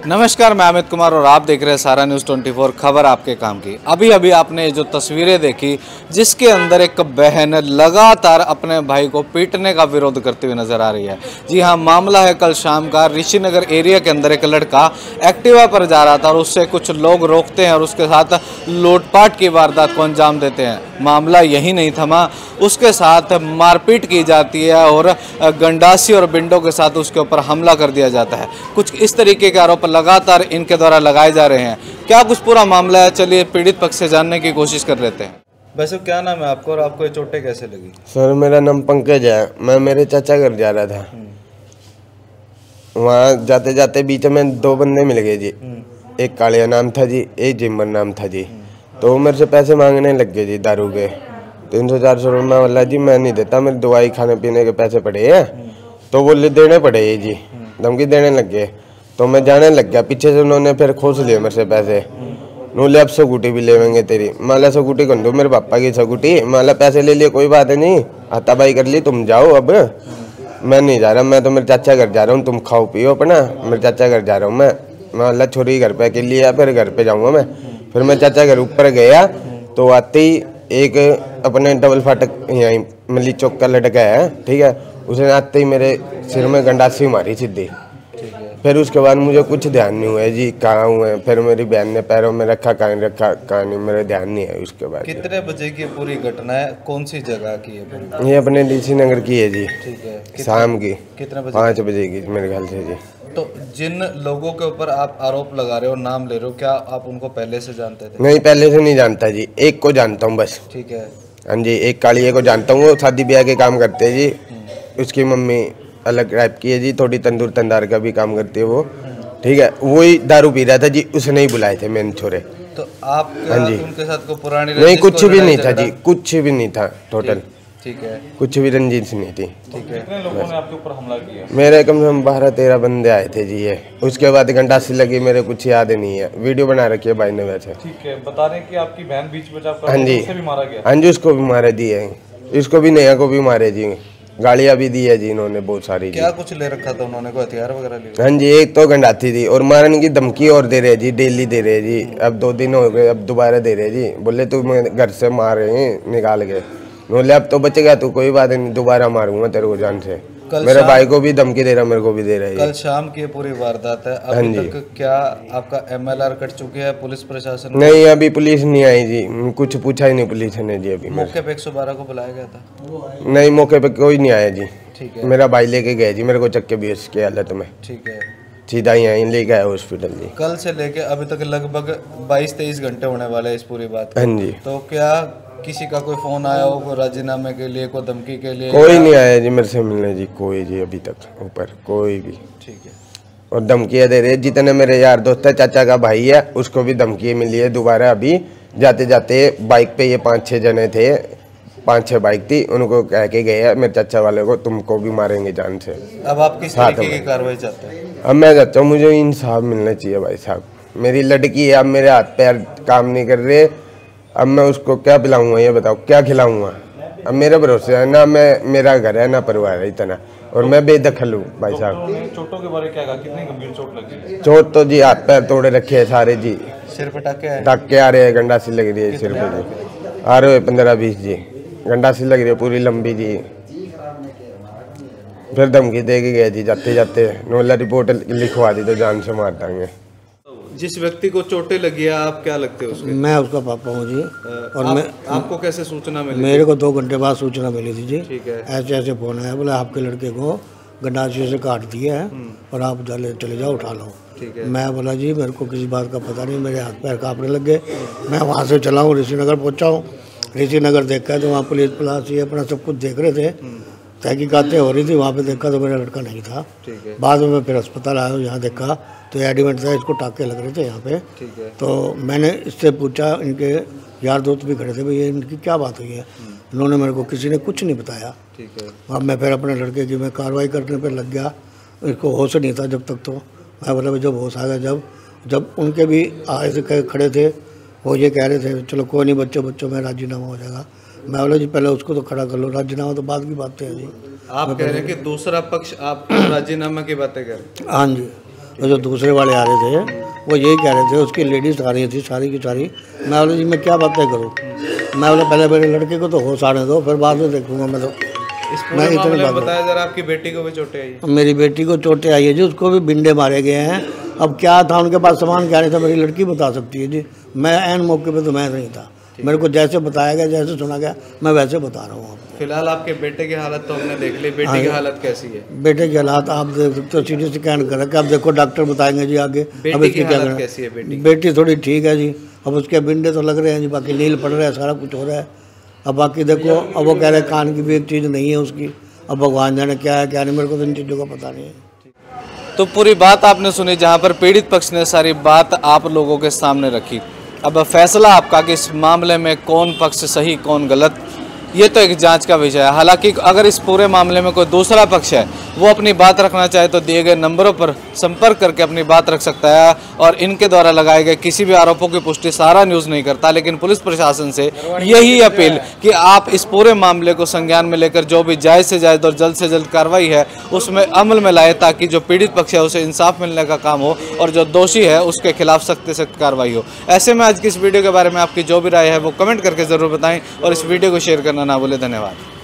नमस्कार, मैं अमित कुमार और आप देख रहे हैं सारा न्यूज़ 24 खबर आपके काम की। अभी अभी आपने जो तस्वीरें देखी जिसके अंदर एक बहन लगातार अपने भाई को पीटने का विरोध करते हुए नजर आ रही है। जी हाँ, मामला है कल शाम का। ऋषि नगर एरिया के अंदर एक लड़का एक्टिवा पर जा रहा था और उससे कुछ लोग रोकते हैं और उसके साथ लूटपाट की वारदात को अंजाम देते हैं। मामला यही नहीं थमा, उसके साथ मारपीट की जाती है और गंडासी और बिंडों के साथ उसके ऊपर हमला कर दिया जाता है। कुछ इस तरीके के आरोप लगातार इनके द्वारा लगाए जा रहे हैं। क्या कुछ पूरा मामला है, चलिए पीड़ित पक्ष से जानने की कोशिश कर लेते हैं। वैसे क्या नाम है आपको और आपको ये चोटें कैसे लगी? सर मेरा नाम पंकज है। मैं मेरे चाचा घर जा रहा था। वहाँ जाते जाते बीच में दो बंदे मिल गए जी। एक कालिया नाम था जी, एक जिम्मर नाम था जी। तो वो मेरे से पैसे मांगने लग गए जी, दारू के 300-400 रुपये। मैं बोला जी मैं नहीं देता, मेरे दवाई खाने पीने के पैसे पड़े हैं। तो वो देने पड़े जी, धमकी देने लग गए। तो मैं जाने लग गया, पीछे से उन्होंने फिर खोस लिए मेरे से पैसे। नूले अब सगुटी भी लेवेंगे तेरी। माला सगुटी कर दो, मेरे पापा की सगुटी। माला पैसे ले लिए, कोई बात नहीं, हाथापाई कर ली, तुम जाओ। अब मैं नहीं जा रहा, मैं तो मेरे चाचा घर जा रहा हूँ, तुम खाओ पियो अपना, मेरे चाचा घर जा रहा हूँ मैं। अल्लाह छोरी घर पे अकेली है, फिर घर पे जाऊँगा मैं। फिर मैं चाचा घर ऊपर गया तो आते ही एक अपने डबल फाटक यहीं मली चौक का लड़का है, ठीक है, उसने आते ही मेरे सिर में गंडासी मारी सीधी। फिर उसके बाद मुझे कुछ ध्यान नहीं हुआ जी, कहाँ हुए। फिर मेरी बहन ने पैरों में रखा, कहाँ नहीं, मेरे ध्यान नहीं है उसके बाद। कितने बजे की पूरी घटना है, कौन सी जगह की है? ये अपने ऋषि नगर की है जी। ठीक है। शाम की कितने बजे? 5 बजे की मेरे ख्याल से जी। तो जिन लोगों के ऊपर आप आरोप लगा रहे हो, नाम ले रहे हो, क्या आप उनको पहले से जानते थे? नहीं, पहले से नहीं जानता जी, एक को जानता हूँ बस। ठीक है। हाँ जी, एक कालिया को जानता हूँ, वो शादी ब्याह के काम करते हैं जी। उसकी मम्मी अलग टाइप की है जी, थोड़ी तंदूर तंदार का भी काम करती है वो, ठीक है। वही दारू पी रहा था जी, उसने ही बुलाए थे मेन छोरे। तो आप हाँ जी, उनके साथ को पुरानी नहीं कुछ भी नहीं था जी, कुछ भी नहीं था टोटल। ठीक है। कुछ भी रंजिश नहीं थी। ठीक है। कितने लोगों ने आपके ऊपर हमला किया? मेरे कम से कम 12-13 बंदे आए थे जी। ये उसके बाद गंडासी लगी, मेरे कुछ याद नहीं है, वीडियो बना रखी है भाई ने वैसे। ठीक है। बता रहे हैं कि आपकी बहन बीच बचाव कर हाँ जी, उसे भी मारा गया? हाँ जी, उसको भी मारे दिए, इसको भी नया को भी मारे जी। गाड़ियाँ भी दी है जी इन्होंने बहुत सारी। क्या कुछ ले रखा था उन्होंने, कोई हथियार वगैरह लिए? हाँ जी, एक तो गंडाती थी और मारने की धमकी और दे रहे जी, डेली दे रहे जी। अब 2 दिन हो गए, अब दोबारा दे रहे जी। बोले तू घर से मार रहे हैं निकाल के। बोले अब तो बच गया तू, कोई बात नहीं, दोबारा मारूंगा तेरे को जान से। मेरे भाई को भी धमकी दे रहा, मेरे को भी दे रहा है। कल शाम की पूरी वारदात है। अभी तक क्या आपका MLR कट चुकी है पुलिस प्रशासन? नहीं, अभी पुलिस नहीं आई जी, कुछ पूछा ही नहीं पुलिस ने जी। अभी मौके पे 112 को बुलाया गया था? नहीं, मौके पे कोई नहीं आया जी। ठीक है। मेरा भाई लेके गया जी मेरे को चक्के बेहोश की हालत में। ठीक है। सीधा ही आई ले गया हॉस्पिटल जी। कल से लेके अभी तक लगभग 22-23 घंटे होने वाले इस पूरी बात को। हाँ जी। तो क्या किसी का कोई फोन आया हो, कोई राजीनामे के लिए, कोई धमकी के लिए? कोई नहीं आया जी मेरे से मिलने जी, कोई जी अभी तक ऊपर कोई भी। ठीक है। और धमकियाँ दे रहे, जितने मेरे यार दोस्त है, चाचा का भाई है, उसको भी धमकी मिली है दोबारा। अभी जाते जाते बाइक पे ये 5-6 जने थे, 5-6 बाइक थी, उनको कह के गए हैं मेरे चाचा वाले को, तुमको भी मारेंगे जान से। अब आप किस तरीके की कार्रवाई चाहते हैं? अब मैं चाहता हूँ मुझे इंसाफ मिलना चाहिए भाई साहब। मेरी लड़की है, अब मेरे हाथ पैर काम नहीं कर रहे, अब मैं उसको क्या पिलाऊंगा ये बताओ, क्या खिलाऊंगा? अब मेरे भरोसे है ना, मैं मेरा घर है ना परिवार है इतना, और मैं बेदखल हूँ भाई साहब। चोटों के बारे में क्या कहा, कितनी गंभीर चोट लगी? चोट तो जी हाथ पैर तोड़े रखे है सारे जी। सिर पे टाके आ रहे हैं, गंडासी लग रही है सिर पे जी, आ रहे 15-20 जी, गंडासी लग रही है पूरी लंबी जी। फिर धमकी दे के गया जी, जाते जाते नोला रिपोर्ट लिखवा दी तो जान से मार देंगे। जिस व्यक्ति को चोटें लगी है, आप क्या लगते हो उसके? मैं उसका पापा हूँ जी। और आपको कैसे सूचना मिली? मेरे को 2 घंटे बाद सूचना मिली थी जी। ठीक है। ऐसे ऐसे फोन आया, बोले आपके लड़के को गंडासी से काट दिया है और आप चले जाओ उठा लो। ठीक है। मैं बोला जी मेरे को किसी बात का पता नहीं, मेरे हाथ पैर कांपने लग गए। मैं वहाँ से चला हूँ, ऋषि नगर पहुँचा हूँ। ऋषि नगर देखा तो वहाँ पुलिस प्लासी अपना सब कुछ देख रहे थे, तहकीकातें हो रही थी। वहाँ पे देखा तो मेरा लड़का नहीं था। ठीक है। बाद में मैं फिर अस्पताल आया हूँ, यहाँ देखा तो एडमिट था, इसको टाके लग रहे थे यहाँ पे। ठीक है। तो मैंने इससे पूछा, इनके यार दोस्त भी खड़े थे, भाई ये इनकी क्या बात हुई है? इन्होंने मेरे को किसी ने कुछ नहीं बताया। ठीक है। अब मैं फिर अपने लड़के की मैं कार्रवाई करने पर लग गया। इसको होश नहीं था जब तक, तो मैं बोला भाई जब होश आ गया, जब उनके भी आए थे खड़े थे, वो ये कह रहे थे चलो कोई नहीं बच्चों में राजीनामा हो जाएगा। मैं बोला जी पहले उसको तो खड़ा कर लो, राजीनामा तो बाद की बात है जी। आप कह रहे हैं कि दूसरा पक्ष आपको राजीनामा की बातें कर रहे हैं? हाँ जी, और जो दूसरे वाले आ रहे थे वो यही कह रहे थे, उसकी लेडीज़ आ रही थी सारी की सारी। मैं बोला जी मैं क्या बातें करूँ, मैं बोला पहले मेरे लड़के को तो होश आने दो, फिर बाद में देखूँगा मैं तो। इस पूरे मामले में बताया जरा, आपकी बेटी को भी चोटें आई है? मेरी बेटी को चोटें आई है जी, उसको भी बिंडे मारे गए हैं। अब क्या था उनके पास सामान, क्या नहीं था, मेरी लड़की बता सकती है जी। मैं ऐन मौके पे तो मैं नहीं था, मेरे को जैसे बताया गया, जैसे सुना गया, मैं वैसे बता रहा हूँ आपको। फिलहाल आपके बेटे की हालत तो हमने देख ली, बेटी की हालत कैसी है? बेटे की हालात आप देख सकते हो, सीटी स्कैन कर रखा, अब देखो डॉक्टर बताएंगे जी आगे। अब बेटी इसकी की क्या हालत करना? कैसी है बेटी? बेटी थोड़ी ठीक है जी, अब उसके बिंडे तो लग रहे हैं जी, बाकी नील पड़ रहा है, सारा कुछ हो रहा है। अब बाकी देखो, अब वो कह रहे हैं कान की भी एक चीज़ नहीं है उसकी, अब भगवान जाने क्या है क्या नहीं, मेरे को तो इन चीज़ों का पता नहीं है। तो पूरी बात आपने सुनी, जहां पर पीड़ित पक्ष ने सारी बात आप लोगों के सामने रखी। अब फैसला आपका कि इस मामले में कौन पक्ष सही कौन गलत, ये तो एक जांच का विषय है। हालांकि अगर इस पूरे मामले में कोई दूसरा पक्ष है वो अपनी बात रखना चाहे तो दिए गए नंबरों पर संपर्क करके अपनी बात रख सकता है। और इनके द्वारा लगाए गए किसी भी आरोपों की पुष्टि सारा न्यूज़ नहीं करता, लेकिन पुलिस प्रशासन से यही अपील कि आप इस पूरे मामले को संज्ञान में लेकर जो भी जायज़ से जायज़ और जल्द से जल्द कार्रवाई है उसमें अमल में लाए, ताकि जो पीड़ित पक्ष है उसे इंसाफ मिलने का काम हो और जो दोषी है उसके खिलाफ सख्त से सख्त कार्रवाई हो। ऐसे में आज की इस वीडियो के बारे में आपकी जो भी राय है वो कमेंट करके ज़रूर बताएं और इस वीडियो को शेयर करना ना भूलें। धन्यवाद।